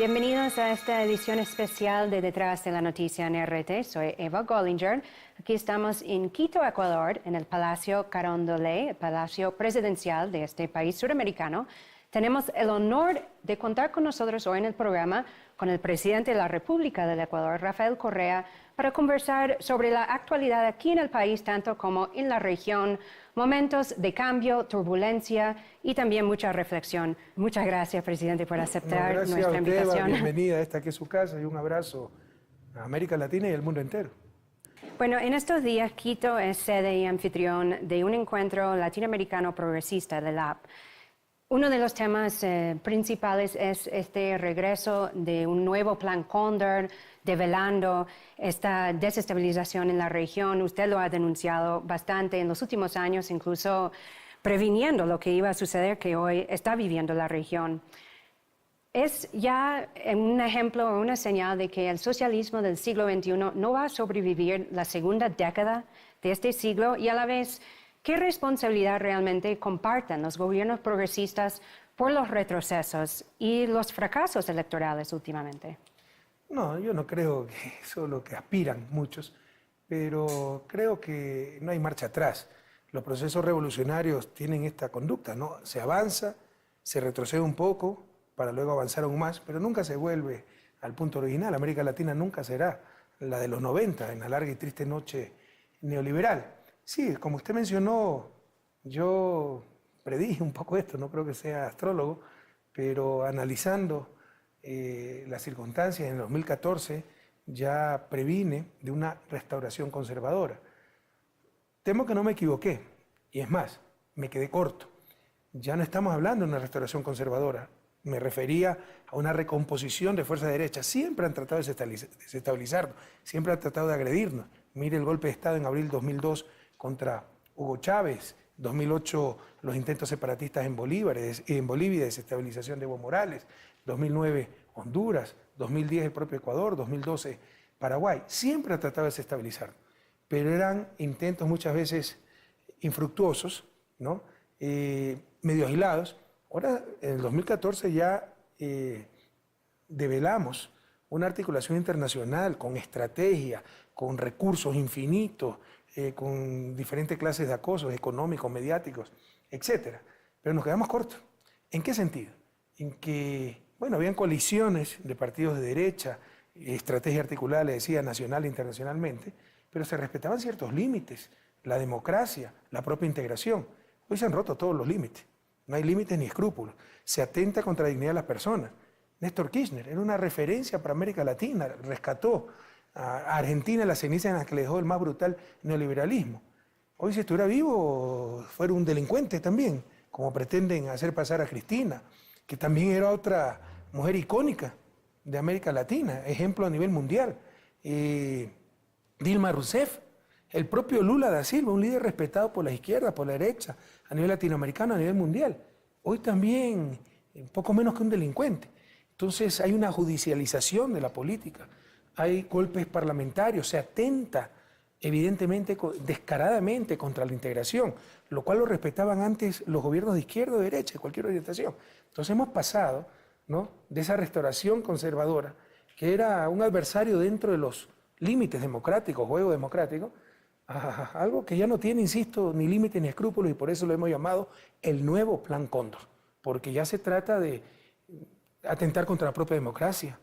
Bienvenidos a esta edición especial de Detrás de la Noticia en RT. Soy Eva Gollinger. Aquí estamos en Quito, Ecuador, en el Palacio Carondelet, el Palacio Presidencial de este país suramericano. Tenemos el honor de contar con nosotros hoy en el programa con el presidente de la República del Ecuador, Rafael Correa, para conversar sobre la actualidad aquí en el país, tanto como en la región, momentos de cambio, turbulencia y también mucha reflexión. Muchas gracias, presidente, por aceptar nuestra invitación. Eva, bienvenida a esta que es su casa y un abrazo a América Latina y al mundo entero. Bueno, en estos días Quito es sede y anfitrión de un encuentro latinoamericano progresista de la AP. Uno de los temas principales es este regreso de un nuevo plan Cóndor, develando esta desestabilización en la región. Usted lo ha denunciado bastante en los últimos años, incluso previniendo lo que iba a suceder, que hoy está viviendo la región. Es ya un ejemplo o una señal de que el socialismo del siglo XXI no va a sobrevivir la segunda década de este siglo y a la vez, ¿qué responsabilidad realmente comparten los gobiernos progresistas por los retrocesos y los fracasos electorales últimamente? No, yo no creo que eso es lo que aspiran muchos, pero creo que no hay marcha atrás. Los procesos revolucionarios tienen esta conducta, ¿no? Se avanza, se retrocede un poco para luego avanzar aún más, pero nunca se vuelve al punto original. América Latina nunca será la de los 90, en la larga y triste noche neoliberal. Sí, como usted mencionó, yo predije un poco esto, no creo que sea astrólogo, pero analizando las circunstancias en el 2014 ya previne de una restauración conservadora. Temo que no me equivoqué, y es más, me quedé corto. Ya no estamos hablando de una restauración conservadora, me refería a una recomposición de fuerza derecha. Siempre han tratado de desestabilizarnos, siempre han tratado de agredirnos. Mire el golpe de Estado en abril de 2002 contra Hugo Chávez, 2008 los intentos separatistas en Bolivia y desestabilización de Evo Morales, 2009 Honduras, 2010 el propio Ecuador, 2012 Paraguay. Siempre ha tratado de desestabilizarnos, pero eran intentos muchas veces infructuosos, ¿no? Medio aislados. Ahora, en el 2014 ya develamos una articulación internacional con estrategia, con recursos infinitos, con diferentes clases de acosos económicos, mediáticos, etc. Pero nos quedamos cortos. ¿En qué sentido? En que, bueno, habían coaliciones de partidos de derecha, estrategia articulada, le decía, nacional e internacionalmente, pero se respetaban ciertos límites, la democracia, la propia integración. Hoy se han roto todos los límites. No hay límites ni escrúpulos. Se atenta contra la dignidad de las personas. Néstor Kirchner era una referencia para América Latina, rescató a Argentina la ceniza en la que le dejó el más brutal neoliberalismo. Hoy, si estuviera vivo, fuera un delincuente también, como pretenden hacer pasar a Cristina, que también era otra mujer icónica de América Latina, ejemplo a nivel mundial. Dilma Rousseff, el propio Lula da Silva, un líder respetado por la izquierda, por la derecha, a nivel latinoamericano, a nivel mundial. Hoy también, poco menos que un delincuente. Entonces hay una judicialización de la política, hay golpes parlamentarios, se atenta evidentemente, descaradamente contra la integración, lo cual lo respetaban antes los gobiernos de izquierda o de derecha, de cualquier orientación. Entonces hemos pasado, ¿no?, de esa restauración conservadora, que era un adversario dentro de los límites democráticos, juego democrático, a algo que ya no tiene, insisto, ni límites ni escrúpulos, y por eso lo hemos llamado el nuevo Plan Cóndor, porque ya se trata de atentar contra la propia democracia,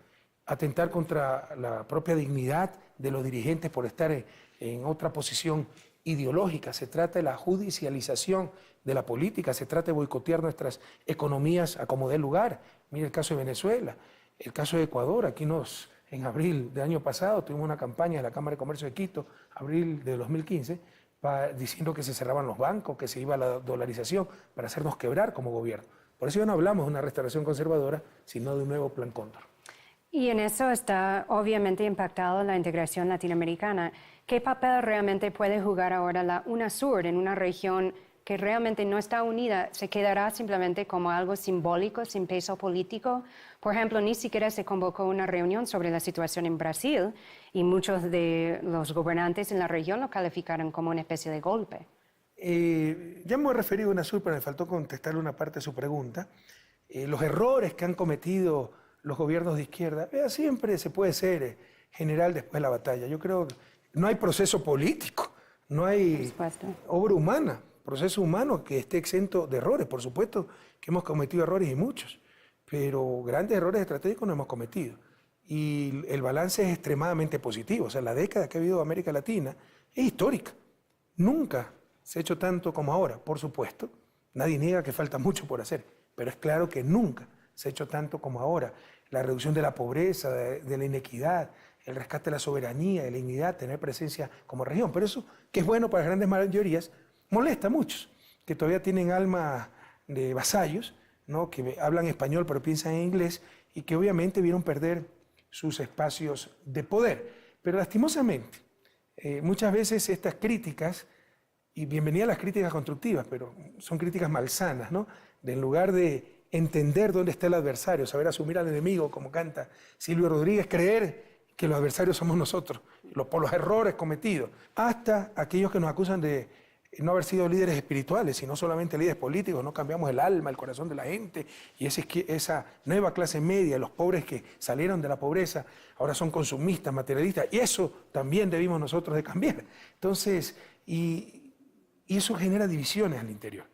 atentar contra la propia dignidad de los dirigentes por estar en otra posición ideológica. Se trata de la judicialización de la política, se trata de boicotear nuestras economías a como dé lugar. Mire el caso de Venezuela, el caso de Ecuador. Aquí en abril del año pasado tuvimos una campaña de la Cámara de Comercio de Quito, abril de 2015, diciendo que se cerraban los bancos, que se iba a la dolarización para hacernos quebrar como gobierno. Por eso ya no hablamos de una restauración conservadora, sino de un nuevo Plan Cóndor. Y en eso está obviamente impactado la integración latinoamericana. ¿Qué papel realmente puede jugar ahora la UNASUR en una región que realmente no está unida? ¿Se quedará simplemente como algo simbólico, sin peso político? Por ejemplo, ni siquiera se convocó una reunión sobre la situación en Brasil y muchos de los gobernantes en la región lo calificaron como una especie de golpe. Ya me he referido a UNASUR, pero me faltó contestarle una parte de su pregunta. Los errores que han cometido los gobiernos de izquierda. Siempre se puede ser general después de la batalla. Yo creo que no hay proceso político, no hay obra humana, proceso humano que esté exento de errores. Por supuesto que hemos cometido errores y muchos, pero grandes errores estratégicos no hemos cometido. Y el balance es extremadamente positivo. O sea, la década que ha habido en América Latina es histórica. Nunca se ha hecho tanto como ahora. Por supuesto, nadie niega que falta mucho por hacer, pero es claro que nunca se ha hecho tanto como ahora. La reducción de la pobreza, de la inequidad, el rescate de la soberanía, de la dignidad, tener presencia como región. Pero eso, que es bueno para las grandes mayorías, molesta a muchos, que todavía tienen alma de vasallos, ¿no? Que hablan español pero piensan en inglés y que obviamente vieron perder sus espacios de poder. Pero lastimosamente, muchas veces estas críticas, y bienvenidas las críticas constructivas, pero son críticas malsanas, ¿no? En lugar de entender dónde está el adversario, saber asumir al enemigo, como canta Silvio Rodríguez, creer que los adversarios somos nosotros, por los errores cometidos, hasta aquellos que nos acusan de no haber sido líderes espirituales, sino solamente líderes políticos, no cambiamos el alma, el corazón de la gente, y esa nueva clase media, los pobres que salieron de la pobreza, ahora son consumistas, materialistas, y eso también debimos nosotros de cambiar. Entonces, y eso genera divisiones al interior.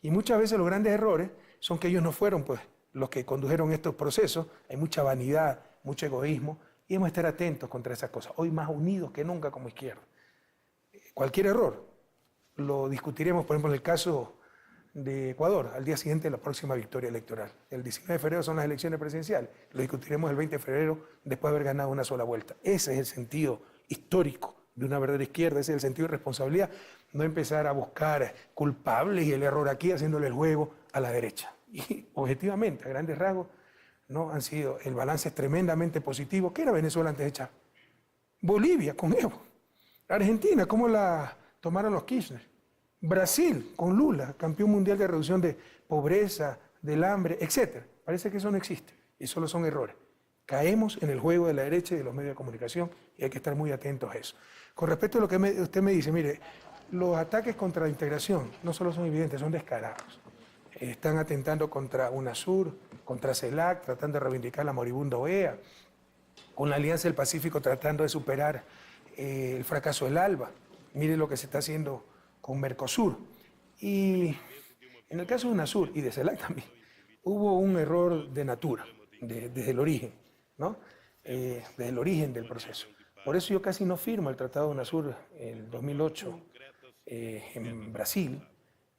Y muchas veces los grandes errores son que ellos no fueron pues, los que condujeron estos procesos, hay mucha vanidad, mucho egoísmo, y hemos de estar atentos contra esas cosas, hoy más unidos que nunca como izquierda. Cualquier error lo discutiremos, por ejemplo, en el caso de Ecuador, al día siguiente de la próxima victoria electoral. El 19 de febrero son las elecciones presidenciales, lo discutiremos el 20 de febrero después de haber ganado una sola vuelta. Ese es el sentido histórico de una verdadera izquierda, ese es el sentido de responsabilidad, no empezar a buscar culpables y el error aquí haciéndole el juego a la derecha. Y objetivamente, a grandes rasgos, no han sido, el balance es tremendamente positivo. ¿Qué era Venezuela antes de Chávez? Bolivia con Evo. Argentina, ¿cómo la tomaron los Kirchner? Brasil con Lula, campeón mundial de reducción de pobreza, del hambre, etc. Parece que eso no existe y solo son errores. Caemos en el juego de la derecha y de los medios de comunicación y hay que estar muy atentos a eso. Con respecto a lo que usted me dice, mire, los ataques contra la integración no solo son evidentes, son descarados. Están atentando contra UNASUR, contra CELAC, tratando de reivindicar la moribunda OEA, con la Alianza del Pacífico tratando de superar el fracaso del ALBA. Mire lo que se está haciendo con Mercosur. Y en el caso de UNASUR y de CELAC también, hubo un error de natura, desde el origen, ¿no? Desde el origen del proceso. Por eso yo casi no firmo el Tratado de UNASUR en 2008 en Brasil,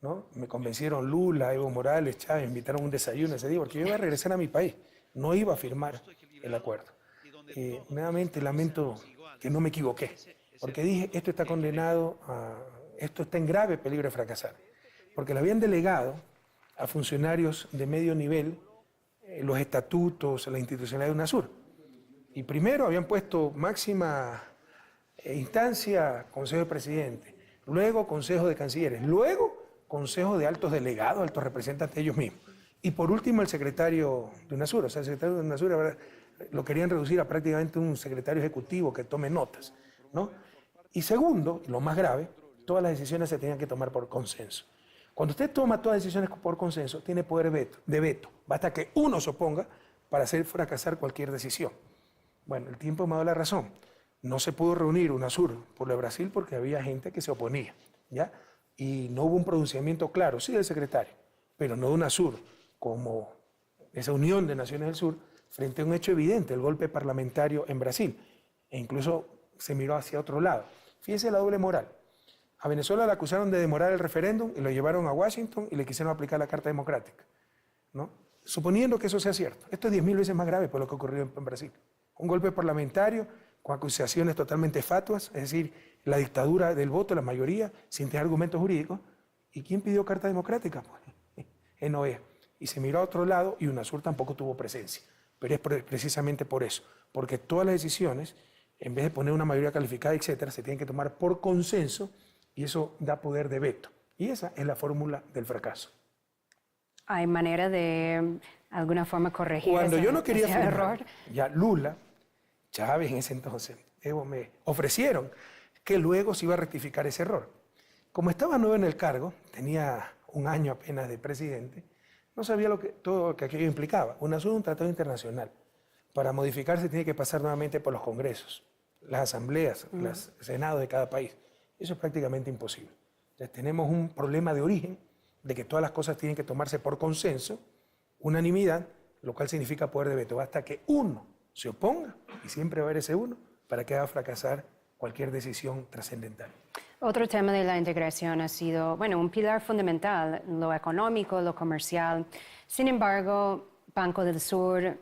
¿no? Me convencieron Lula, Evo Morales, Chávez, me invitaron a un desayuno ese día, porque yo iba a regresar a mi país, no iba a firmar el acuerdo. Nuevamente lamento que no me equivoqué, porque dije, esto está condenado, esto está en grave peligro de fracasar, porque le habían delegado a funcionarios de medio nivel los estatutos, la institucionalidad de UNASUR. Y primero habían puesto máxima instancia Consejo de Presidentes, luego Consejo de Cancilleres, luego Consejo de Altos Delegados, altos representantes de ellos mismos. Y por último el secretario de UNASUR, o sea, el secretario de UNASUR lo querían reducir a prácticamente un secretario ejecutivo que tome notas, ¿no? Y segundo, lo más grave, todas las decisiones se tenían que tomar por consenso. Cuando usted toma todas las decisiones por consenso, tiene poder de veto. Basta que uno se oponga para hacer fracasar cualquier decisión. Bueno, el tiempo me ha dado la razón. No se pudo reunir UNASUR por lo de Brasil porque había gente que se oponía, ¿ya? Y no hubo un pronunciamiento claro, sí del secretario, pero no de UNASUR, como esa unión de naciones del sur, frente a un hecho evidente, el golpe parlamentario en Brasil. E incluso se miró hacia otro lado. Fíjese la doble moral. A Venezuela le acusaron de demorar el referéndum y lo llevaron a Washington y le quisieron aplicar la Carta Democrática, ¿no? Suponiendo que eso sea cierto. Esto es 10.000 veces más grave por lo que ocurrió en Brasil. Un golpe parlamentario con acusaciones totalmente fatuas, es decir, la dictadura del voto, la mayoría, sin tener argumentos jurídicos. ¿Y quién pidió Carta Democrática? Pues, en OEA. Y se miró a otro lado y UNASUR tampoco tuvo presencia. Pero es precisamente por eso, porque todas las decisiones, en vez de poner una mayoría calificada, etcétera, se tienen que tomar por consenso y eso da poder de veto. Y esa es la fórmula del fracaso. ¿Hay manera de alguna forma corregir Cuando yo no quería ese error? Ya Lula, Chávez en ese entonces, Evo, me ofrecieron que luego se iba a rectificar ese error. Como estaba nuevo en el cargo, tenía un año apenas de presidente, no sabía todo lo que aquello implicaba. UNASUR es un tratado internacional. para modificarse tiene que pasar nuevamente por los congresos, las asambleas, los senados de cada país. Eso es prácticamente imposible. Entonces, tenemos un problema de origen de que todas las cosas tienen que tomarse por consenso, unanimidad, lo cual significa poder de veto. Hasta que uno se oponga, y siempre va a haber ese uno, para que haga fracasar cualquier decisión trascendental. Otro tema de la integración ha sido, bueno, un pilar fundamental, lo económico, lo comercial. Sin embargo, Banco del Sur,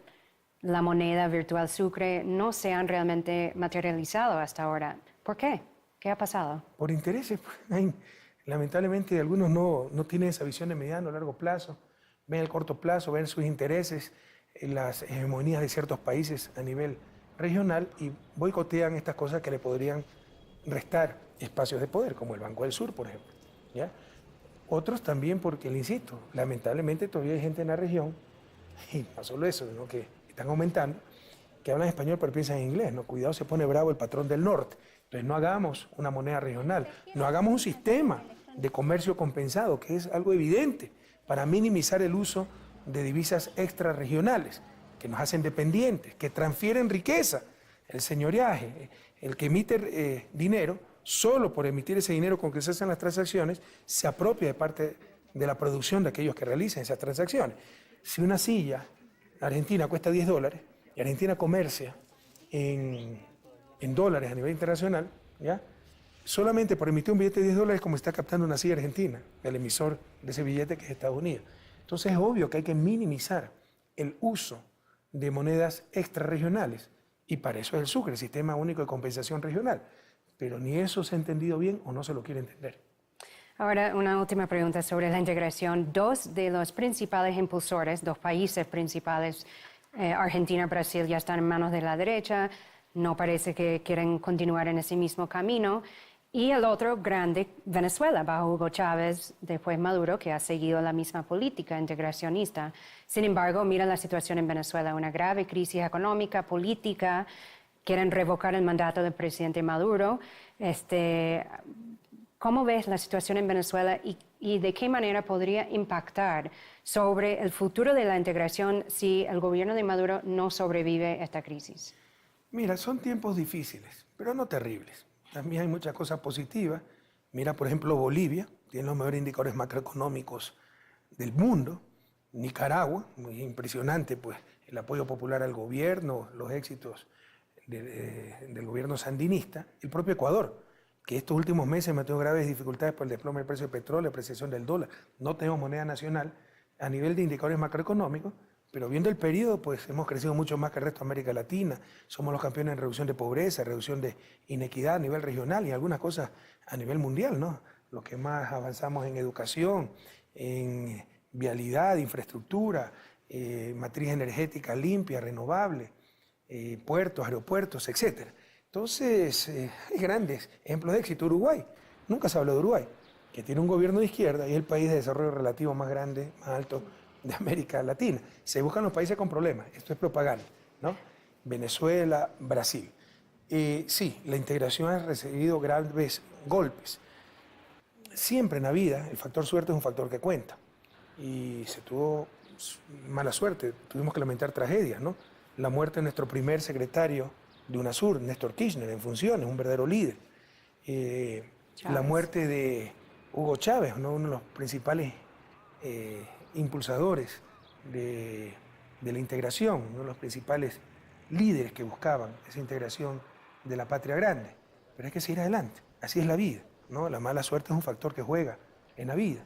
la moneda virtual Sucre, no se han realmente materializado hasta ahora. ¿Por qué? ¿Qué ha pasado? Por intereses, lamentablemente algunos no tienen esa visión de mediano o largo plazo, ven el corto plazo, ven sus intereses, las hegemonías de ciertos países a nivel regional y boicotean estas cosas que le podrían restar espacios de poder, como el Banco del Sur, por ejemplo. ¿Ya? Otros también porque, le insisto, lamentablemente todavía hay gente en la región, y no solo eso, sino que están aumentando, que hablan español pero piensan en inglés, ¿no? Cuidado, se pone bravo el patrón del norte. Entonces no hagamos una moneda regional, no hagamos un sistema de comercio compensado, que es algo evidente, para minimizar el uso de divisas extrarregionales, que nos hacen dependientes, que transfieren riqueza, el señoreaje, el que emite dinero, solo por emitir ese dinero con que se hacen las transacciones, se apropia de parte de la producción de aquellos que realizan esas transacciones. Si una silla argentina cuesta $10 y Argentina comercia en dólares a nivel internacional, ¿ya? Solamente por emitir un billete de $10 es como está captando una silla argentina, el emisor de ese billete que es Estados Unidos. Entonces es obvio que hay que minimizar el uso de monedas extrarregionales y para eso es el Sucre, el Sistema Único de Compensación Regional. Pero ni eso se ha entendido bien o no se lo quiere entender. Ahora, una última pregunta sobre la integración. Dos de los principales impulsores, dos países principales, Argentina y Brasil, ya están en manos de la derecha, no parece que quieren continuar en ese mismo camino. Y el otro grande, Venezuela, bajo Hugo Chávez, después Maduro, que ha seguido la misma política integracionista. Sin embargo, mira la situación en Venezuela, una grave crisis económica, política, quieren revocar el mandato del presidente Maduro. ¿Cómo ves la situación en Venezuela y de qué manera podría impactar sobre el futuro de la integración si el gobierno de Maduro no sobrevive a esta crisis? Mira, son tiempos difíciles, pero no terribles. También hay muchas cosas positivas. Mira, por ejemplo, Bolivia tiene los mejores indicadores macroeconómicos del mundo. Nicaragua, muy impresionante, pues, el apoyo popular al gobierno, los éxitos del gobierno sandinista. El propio Ecuador, que estos últimos meses ha tenido graves dificultades por el desplome del precio del petróleo, la apreciación del dólar. No tenemos moneda nacional a nivel de indicadores macroeconómicos, pero viendo el periodo, pues hemos crecido mucho más que el resto de América Latina. Somos los campeones en reducción de pobreza, reducción de inequidad a nivel regional y algunas cosas a nivel mundial, ¿no? Los que más avanzamos en educación, en vialidad, infraestructura, matriz energética limpia, renovable, puertos, aeropuertos, etc. Entonces, hay grandes ejemplos de éxito. Uruguay, nunca se habló de Uruguay, que tiene un gobierno de izquierda y es el país de desarrollo relativo más grande, más alto de América Latina. Se buscan los países con problemas, esto es propaganda, ¿no? Venezuela, Brasil. Sí, la integración ha recibido graves golpes. Siempre en la vida el factor suerte es un factor que cuenta. Y se tuvo mala suerte, tuvimos que lamentar tragedias, ¿no? La muerte de nuestro primer secretario de UNASUR, Néstor Kirchner, en funciones, un verdadero líder. La muerte de Hugo Chávez, ¿no? Uno de los principales impulsadores de la integración, uno de los principales líderes que buscaban esa integración de la patria grande. Pero hay que seguir adelante, así es la vida, ¿no? La mala suerte es un factor que juega en la vida.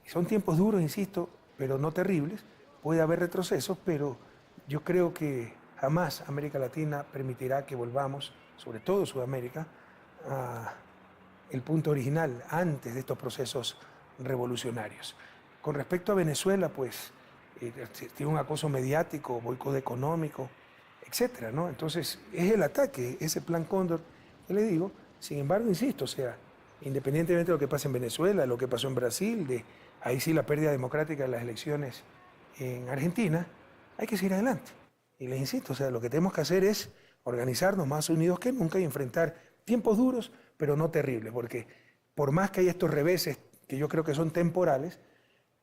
Son tiempos duros, insisto, pero no terribles. Puede haber retrocesos, pero yo creo que jamás América Latina permitirá que volvamos, sobre todo Sudamérica, a el punto original antes de estos procesos revolucionarios. Con respecto a Venezuela, pues tiene un acoso mediático, boicot económico, etcétera, ¿no? Entonces, es el ataque, ese plan Cóndor, que le digo. Sin embargo, insisto, o sea, independientemente de lo que pase en Venezuela, lo que pasó en Brasil, ahí sí la pérdida democrática de las elecciones en Argentina, hay que seguir adelante. Y les insisto, o sea, lo que tenemos que hacer es organizarnos más unidos que nunca y enfrentar tiempos duros, pero no terribles, porque por más que hay estos reveses, que yo creo que son temporales,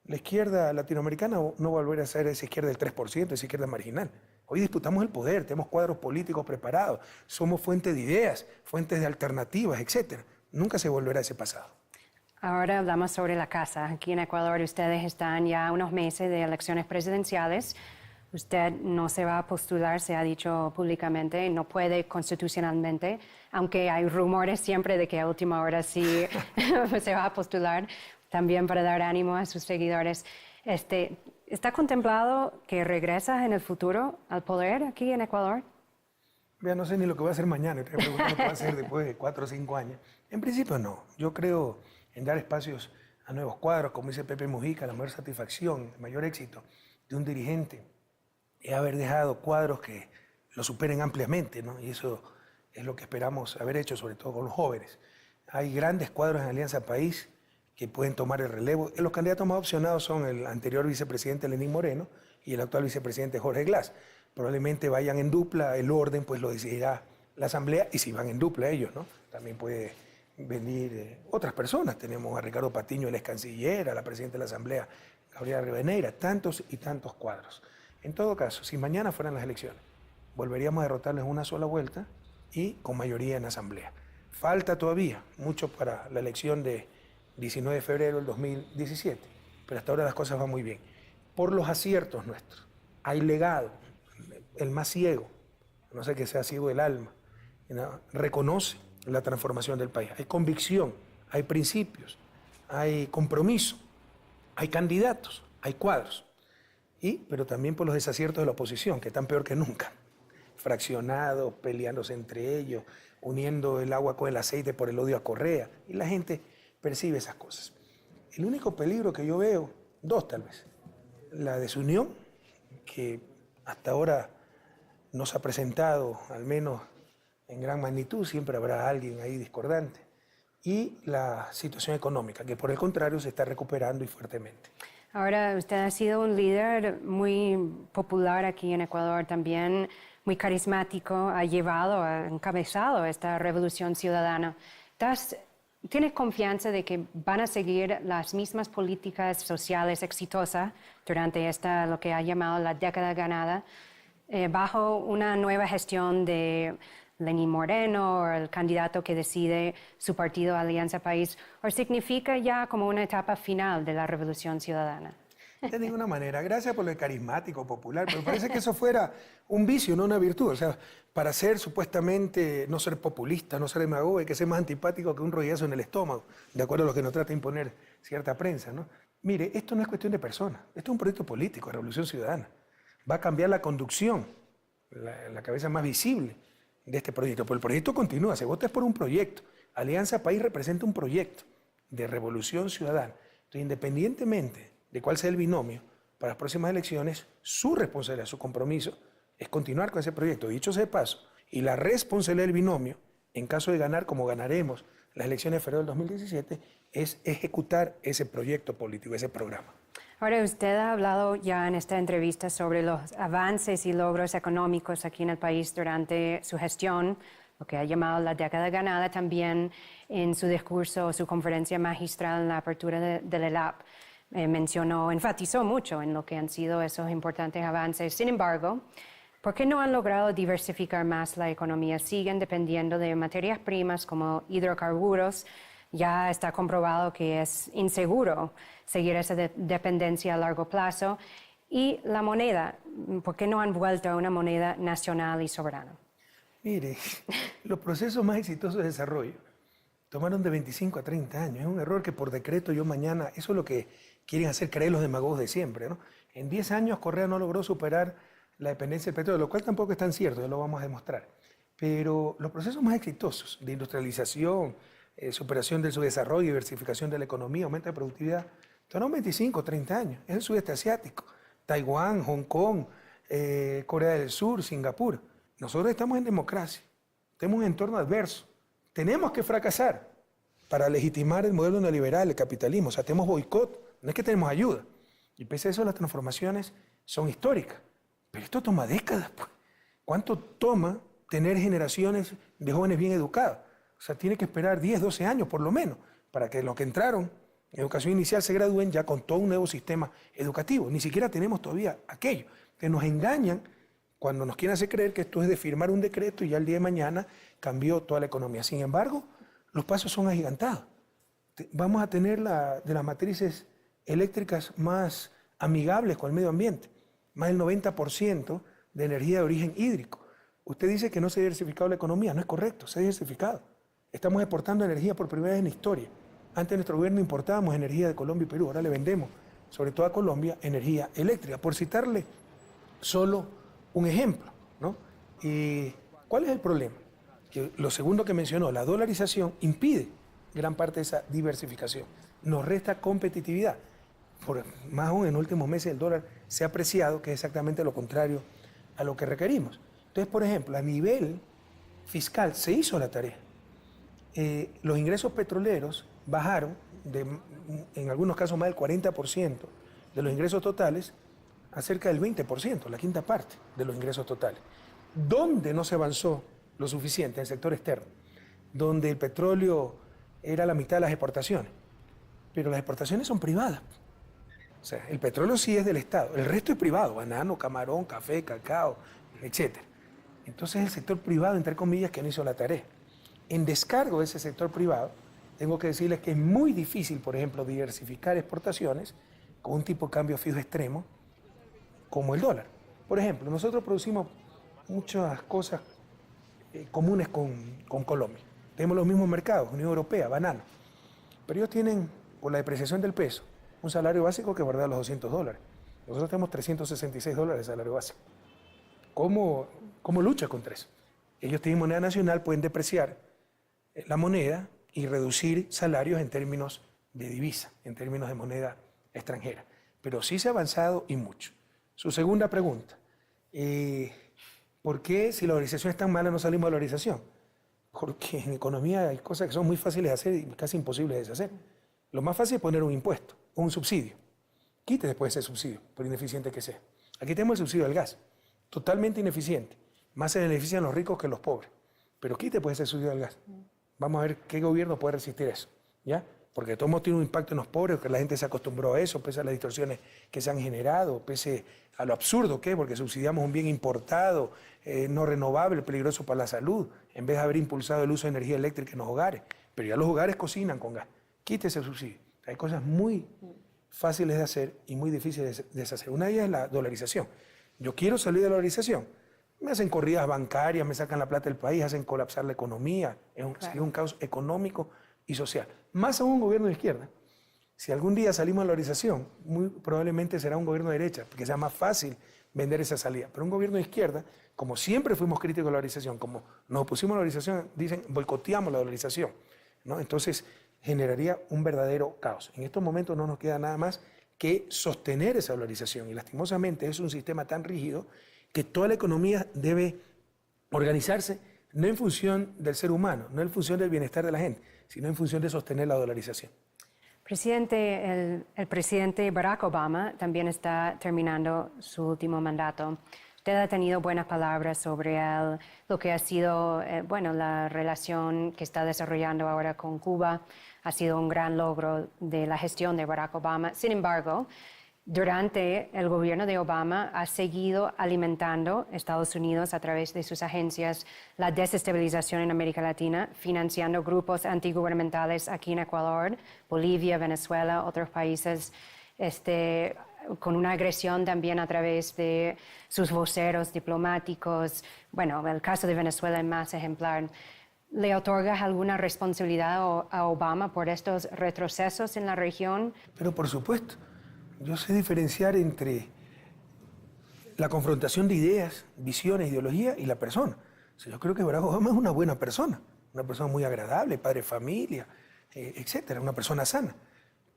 la izquierda latinoamericana no va a volver a ser esa izquierda del 3%, esa izquierda marginal. Hoy disputamos el poder, tenemos cuadros políticos preparados, somos fuente de ideas, fuentes de alternativas, etc. Nunca se volverá a ese pasado. Ahora hablamos sobre la casa. Aquí en Ecuador ustedes están ya a unos meses de elecciones presidenciales. Usted no se va a postular, se ha dicho públicamente, no puede constitucionalmente, aunque hay rumores siempre de que a última hora sí se va a postular, también para dar ánimo a sus seguidores. ¿Está contemplado que regresas en el futuro al poder aquí en Ecuador? Vea, no sé ni lo que voy a hacer mañana, estoy preguntando lo que voy a hacer después de 4 o 5 años. En principio no, yo creo en dar espacios a nuevos cuadros, como dice Pepe Mujica, la mayor satisfacción, el mayor éxito de un dirigente es haber dejado cuadros que lo superen ampliamente, ¿no? Y eso es lo que esperamos haber hecho, sobre todo con los jóvenes. Hay grandes cuadros en Alianza País que pueden tomar el relevo. Los candidatos más opcionados son el anterior vicepresidente Lenín Moreno y el actual vicepresidente Jorge Glass. Probablemente vayan en dupla, el orden pues lo decidirá la Asamblea, y si van en dupla ellos, ¿no? También puede venir otras personas. Tenemos a Ricardo Patiño, el ex canciller, a la presidenta de la Asamblea, Gabriela Rivadeneira, tantos y tantos cuadros. En todo caso, si mañana fueran las elecciones, volveríamos a derrotarles una sola vuelta y con mayoría en la Asamblea. Falta todavía mucho para la elección de 19 de febrero del 2017, pero hasta ahora las cosas van muy bien. Por los aciertos nuestros, hay legado, el más ciego, no sé que sea ciego del alma, ¿no? Reconoce la transformación del país. Hay convicción, hay principios, hay compromiso, hay candidatos, hay cuadros. Pero también por los desaciertos de la oposición, que están peor que nunca. Fraccionados, peleándose entre ellos, uniendo el agua con el aceite por el odio a Correa. Y la gente percibe esas cosas. El único peligro que yo veo, dos tal vez, la desunión, que hasta ahora no se ha presentado, al menos en gran magnitud, siempre habrá alguien ahí discordante, y la situación económica, que por el contrario se está recuperando y fuertemente. Ahora, usted ha sido un líder muy popular aquí en Ecuador, también muy carismático, ha encabezado esta revolución ciudadana. ¿Tienes confianza de que van a seguir las mismas políticas sociales exitosas durante lo que ha llamado la década ganada, bajo una nueva gestión de Lenín Moreno o el candidato que decide su partido Alianza País, o significa ya como una etapa final de la revolución ciudadana? De ninguna manera. Gracias por lo carismático, popular, pero parece que eso fuera un vicio, no una virtud. O sea, para ser supuestamente, no ser populista, no ser demagogo, hay que ser más antipático que un rollazo en el estómago, de acuerdo a lo que nos trata de imponer cierta prensa, ¿no? Mire, esto no es cuestión de personas, esto es un proyecto político, de revolución ciudadana. Va a cambiar la conducción, la cabeza más visible de este proyecto, pero el proyecto continúa, se vota por un proyecto. Alianza País representa un proyecto de revolución ciudadana. Entonces, independientemente de cuál sea el binomio para las próximas elecciones, su responsabilidad, su compromiso es continuar con ese proyecto. Dicho sea de paso, y la responsabilidad del binomio, en caso de ganar como ganaremos las elecciones de febrero del 2017, es ejecutar ese proyecto político, ese programa. Ahora, usted ha hablado ya en esta entrevista sobre los avances y logros económicos aquí en el país durante su gestión, lo que ha llamado la década ganada, también en su discurso, su conferencia magistral en la apertura del ELAP. Enfatizó mucho en lo que han sido esos importantes avances. Sin embargo, ¿por qué no han logrado diversificar más la economía? Siguen dependiendo de materias primas como hidrocarburos. Ya está comprobado que es inseguro seguir esa dependencia a largo plazo. Y la moneda, ¿por qué no han vuelto a una moneda nacional y soberana? Mire, los procesos más exitosos de desarrollo tomaron de 25 a 30 años. Es un error que por decreto yo mañana, eso es lo que quieren hacer creer los demagogos de siempre, ¿no? En 10 años Correa no logró superar la dependencia del petróleo, lo cual tampoco es tan cierto, ya lo vamos a demostrar. Pero los procesos más exitosos de industrialización, superación del subdesarrollo, diversificación de la economía, aumento de productividad, tomaron 25 o 30 años. Es el sudeste asiático, Taiwán, Hong Kong, Corea del Sur, Singapur. Nosotros estamos en democracia, tenemos un entorno adverso. Tenemos que fracasar para legitimar el modelo neoliberal, el capitalismo. O sea, tenemos boicot, no es que tenemos ayuda. Y pese a eso, las transformaciones son históricas. Pero esto toma décadas, pues. ¿Cuánto toma tener generaciones de jóvenes bien educados? O sea, tiene que esperar 10, 12 años por lo menos para que los que entraron en educación inicial se gradúen ya con todo un nuevo sistema educativo. Ni siquiera tenemos todavía aquello. Que nos engañan cuando nos quieren hacer creer que esto es de firmar un decreto y ya el día de mañana cambió toda la economía. Sin embargo, los pasos son agigantados. Vamos a tener de las matrices eléctricas más amigables con el medio ambiente, más del 90% de energía de origen hídrico. Usted dice que no se ha diversificado la economía, no es correcto, se ha diversificado. Estamos exportando energía por primera vez en la historia. Antes de nuestro gobierno importábamos energía de Colombia y Perú, ahora le vendemos, sobre todo a Colombia, energía eléctrica. Por citarle solo un ejemplo, ¿no? ¿Y cuál es el problema? Que lo segundo que mencionó, la dolarización, impide gran parte de esa diversificación. Nos resta competitividad. Más aún en los últimos meses el dólar se ha apreciado, que es exactamente lo contrario a lo que requerimos. Entonces, por ejemplo, a nivel fiscal se hizo la tarea. Los ingresos petroleros bajaron, en algunos casos más del 40% de los ingresos totales, a cerca del 20%, la quinta parte de los ingresos totales. ¿Dónde no se avanzó lo suficiente? En el sector externo, donde el petróleo era la mitad de las exportaciones, pero las exportaciones son privadas. O sea, el petróleo sí es del Estado, el resto es privado, banano, camarón, café, cacao, etc. Entonces el sector privado, entre comillas, que no hizo la tarea. En descargo de ese sector privado, tengo que decirles que es muy difícil, por ejemplo, diversificar exportaciones con un tipo de cambio fijo extremo como el dólar. Por ejemplo, nosotros producimos muchas cosas comunes con Colombia. Tenemos los mismos mercados, Unión Europea, banano. Pero ellos tienen, por la depreciación del peso, un salario básico que guarda los $200. Nosotros tenemos $366 de salario básico. ¿Cómo lucha contra eso? Ellos tienen moneda nacional, pueden depreciar la moneda y reducir salarios en términos de divisa, en términos de moneda extranjera. Pero sí se ha avanzado y mucho. Su segunda pregunta, ¿por qué si la dolarización es tan mala no salimos de la dolarización? Porque en economía hay cosas que son muy fáciles de hacer y casi imposibles de deshacer. Lo más fácil es poner un impuesto o un subsidio. Quite después ese subsidio, por ineficiente que sea. Aquí tenemos el subsidio del gas, totalmente ineficiente. Más se benefician los ricos que los pobres. Pero quite pues ese subsidio del gas. Vamos a ver qué gobierno puede resistir eso, ¿ya? Porque de todos modos tiene un impacto en los pobres, que la gente se acostumbró a eso, pese a las distorsiones que se han generado, pese a lo absurdo que es, porque subsidiamos un bien importado, no renovable, peligroso para la salud, en vez de haber impulsado el uso de energía eléctrica en los hogares. Pero ya los hogares cocinan con gas. Quite ese subsidio. Hay cosas muy fáciles de hacer y muy difíciles de deshacer. Una de ellas es la dolarización. Yo quiero salir de la dolarización. Me hacen corridas bancarias, me sacan la plata del país, hacen colapsar la economía. Sería un caos económico y social. Más aún un gobierno de izquierda. Si algún día salimos de la dolarización, muy probablemente será un gobierno de derecha, porque sea más fácil vender esa salida. Pero un gobierno de izquierda, como siempre fuimos críticos de la dolarización, como nos opusimos a la dolarización, dicen boicoteamos la dolarización, ¿no? Entonces generaría un verdadero caos. En estos momentos no nos queda nada más que sostener esa dolarización y lastimosamente es un sistema tan rígido que toda la economía debe organizarse no en función del ser humano, no en función del bienestar de la gente, sino en función de sostener la dolarización. Presidente, el presidente Barack Obama también está terminando su último mandato. Usted ha tenido buenas palabras sobre lo que ha sido, la relación que está desarrollando ahora con Cuba. Ha sido un gran logro de la gestión de Barack Obama. Sin embargo, durante el gobierno de Obama ha seguido alimentando Estados Unidos a través de sus agencias la desestabilización en América Latina, financiando grupos antigubernamentales aquí en Ecuador, Bolivia, Venezuela, otros países, con una agresión también a través de sus voceros diplomáticos. Bueno, el caso de Venezuela es más ejemplar. ¿Le otorgas alguna responsabilidad a Obama por estos retrocesos en la región? Pero por supuesto. Yo sé diferenciar entre la confrontación de ideas, visiones, ideología y la persona. O sea, yo creo que Barack Obama es una buena persona muy agradable, padre de familia, etcétera, una persona sana.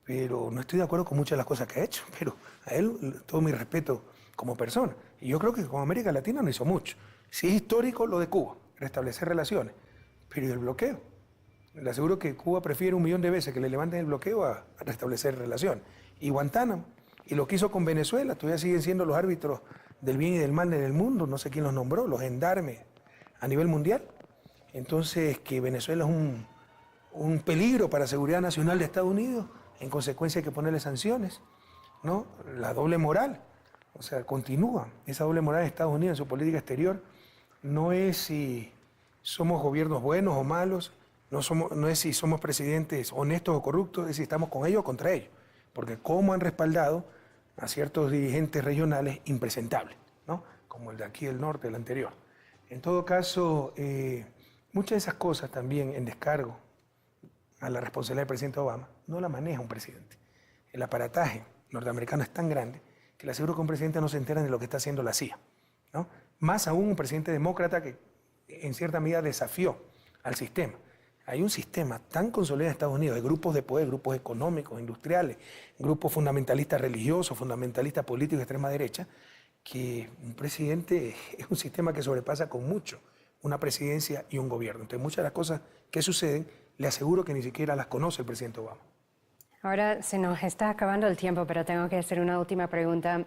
Pero no estoy de acuerdo con muchas de las cosas que ha hecho, pero a él todo mi respeto como persona. Y yo creo que con América Latina no hizo mucho. Sí es histórico lo de Cuba, restablecer relaciones, pero ¿y el bloqueo? Le aseguro que Cuba prefiere 1.000.000 de veces que le levanten el bloqueo a restablecer relaciones. Y Guantánamo, y lo que hizo con Venezuela, todavía siguen siendo los árbitros del bien y del mal en el mundo, no sé quién los nombró, los gendarmes a nivel mundial. Entonces, que Venezuela es un peligro para la seguridad nacional de Estados Unidos, en consecuencia hay que ponerle sanciones, ¿no? La doble moral. O sea, continúa esa doble moral de Estados Unidos en su política exterior. No es si somos gobiernos buenos o malos, no es si somos presidentes honestos o corruptos, es si estamos con ellos o contra ellos. Porque cómo han respaldado a ciertos dirigentes regionales impresentables, ¿no? Como el de aquí del norte, el anterior. En todo caso, muchas de esas cosas también en descargo a la responsabilidad del presidente Obama no la maneja un presidente. El aparataje norteamericano es tan grande que le aseguro que un presidente no se entera de lo que está haciendo la CIA, ¿no? Más aún un presidente demócrata que en cierta medida desafió al sistema. Hay un sistema tan consolidado en Estados Unidos de grupos de poder, grupos económicos, industriales, grupos fundamentalistas religiosos, fundamentalistas políticos de extrema derecha, que un presidente es un sistema que sobrepasa con mucho una presidencia y un gobierno. Entonces, muchas de las cosas que suceden, le aseguro que ni siquiera las conoce el presidente Obama. Ahora se nos está acabando el tiempo, pero tengo que hacer una última pregunta.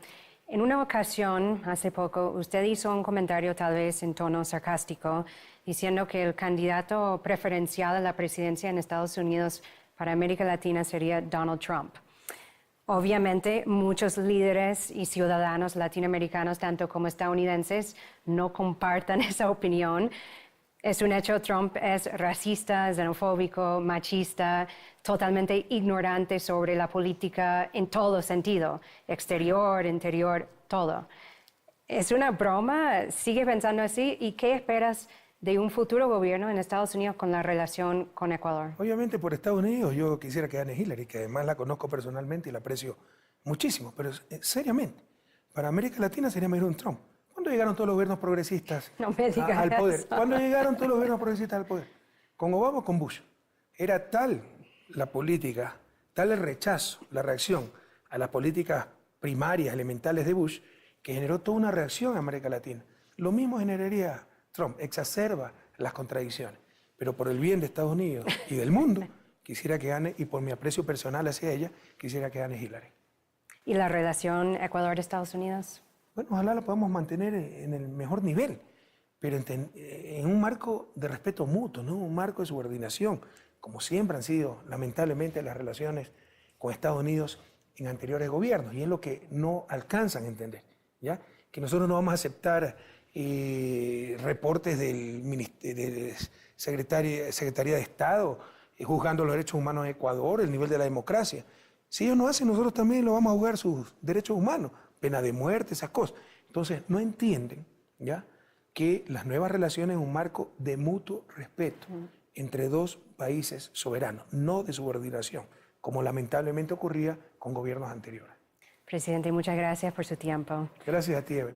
En una ocasión, hace poco, usted hizo un comentario tal vez en tono sarcástico, diciendo que el candidato preferencial a la presidencia en Estados Unidos para América Latina sería Donald Trump. Obviamente, muchos líderes y ciudadanos latinoamericanos, tanto como estadounidenses, no comparten esa opinión. Es un hecho, Trump es racista, xenofóbico, machista, totalmente ignorante sobre la política en todo sentido, exterior, interior, todo. ¿Es una broma? ¿Sigue pensando así? ¿Y qué esperas de un futuro gobierno en Estados Unidos con la relación con Ecuador? Obviamente por Estados Unidos yo quisiera que gane Hillary, que además la conozco personalmente y la aprecio muchísimo, pero seriamente, para América Latina sería mejor un Trump. ¿Cuándo llegaron todos los gobiernos progresistas al poder? Eso. ¿Cuándo llegaron todos los gobiernos progresistas al poder? ¿Con Obama o con Bush? Era tal la política, tal el rechazo, la reacción a las políticas primarias, elementales de Bush, que generó toda una reacción en América Latina. Lo mismo generaría Trump, exacerba las contradicciones. Pero por el bien de Estados Unidos y del mundo, quisiera que gane, y por mi aprecio personal hacia ella, quisiera que gane Hillary. ¿Y la relación Ecuador-Estados Unidos? Bueno, ojalá la podamos mantener en el mejor nivel, pero en un marco de respeto mutuo, ¿no? Un marco de subordinación, como siempre han sido, lamentablemente, las relaciones con Estados Unidos en anteriores gobiernos, y es lo que no alcanzan a entender, ¿ya? Que nosotros no vamos a aceptar reportes de Secretaría de Estado juzgando los derechos humanos en Ecuador, el nivel de la democracia. Si ellos no hacen, nosotros también lo vamos a juzgar sus derechos humanos, pena de muerte, esas cosas. Entonces, no entienden, ¿ya?, que las nuevas relaciones en un marco de mutuo respeto entre dos países soberanos, no de subordinación, como lamentablemente ocurría con gobiernos anteriores. Presidente, muchas gracias por su tiempo. Gracias a ti, Evelyn.